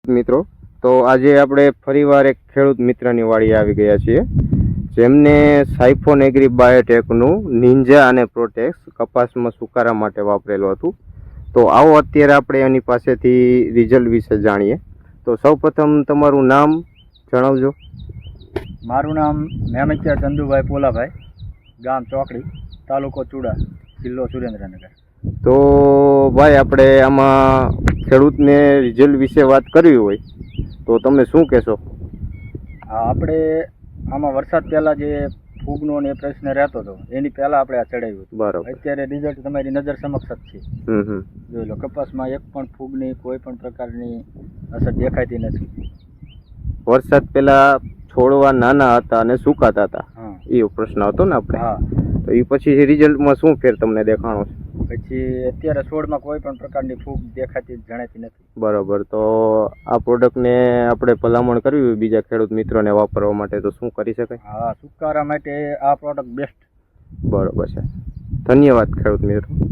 મિત્રો, તો આજે આપણે ફરીવાર એક ખેડૂત મિત્રની વાડી આવી ગયા છીએ, જેમને સાયફોન એગ્રી બાયોટેકનું નિંજા અને પ્રોટેક્સ કપાસમાં સુકારા માટે વાપરેલું હતું. તો આવો અત્યારે આપણે એની પાસેથી રિઝલ્ટ વિશે જાણીએ. તો સૌપ્રથમ તમારું નામ જણાવજો. મારું નામ મેમચિયા ચંદુભાઈ પોલાભાઈ, ગામ ચોકડી, તાલુકો ચુડા, જિલ્લો સુરેન્દ્રનગર. તો ભાઈ, આપણે આમાં ખેડૂતને રિઝલ્ટ વિશે વાત કરવી હોય તો તમે શું કહેશો? આપણે આમાં વરસાદ પહેલાં જે ફૂગનો ને એ પ્રશ્ન રહેતો હતો એની પહેલાં આપણે આ ચડાવ્યું હતું. બરાબર. અત્યારે રિઝલ્ટ તમારી નજર સમક્ષ જ છે. જોઈ લો, કપાસમાં એક પણ ફૂગની કોઈ પણ પ્રકારની અસર દેખાતી નથી. વરસાદ પહેલા છોડવા નાના હતા અને સુકાતા હતા, એ પ્રશ્ન હતો ને આપણે. હા. તો એ પછી રિઝલ્ટમાં શું ફેર તમને દેખાણો છે? પછી અત્યારે છોડમાં કોઈ પણ પ્રકારની ફૂગ દેખાતી જણાતી નથી. બરાબર. તો આ પ્રોડક્ટને આપણે ભલામણ કરવી હોય બીજા ખેડૂત મિત્રોને વાપરવા માટે તો શું કરી શકાય? હા, સુકારા માટે આ પ્રોડક્ટ બેસ્ટ. બરાબર છે. ધન્યવાદ ખેડૂત મિત્રો.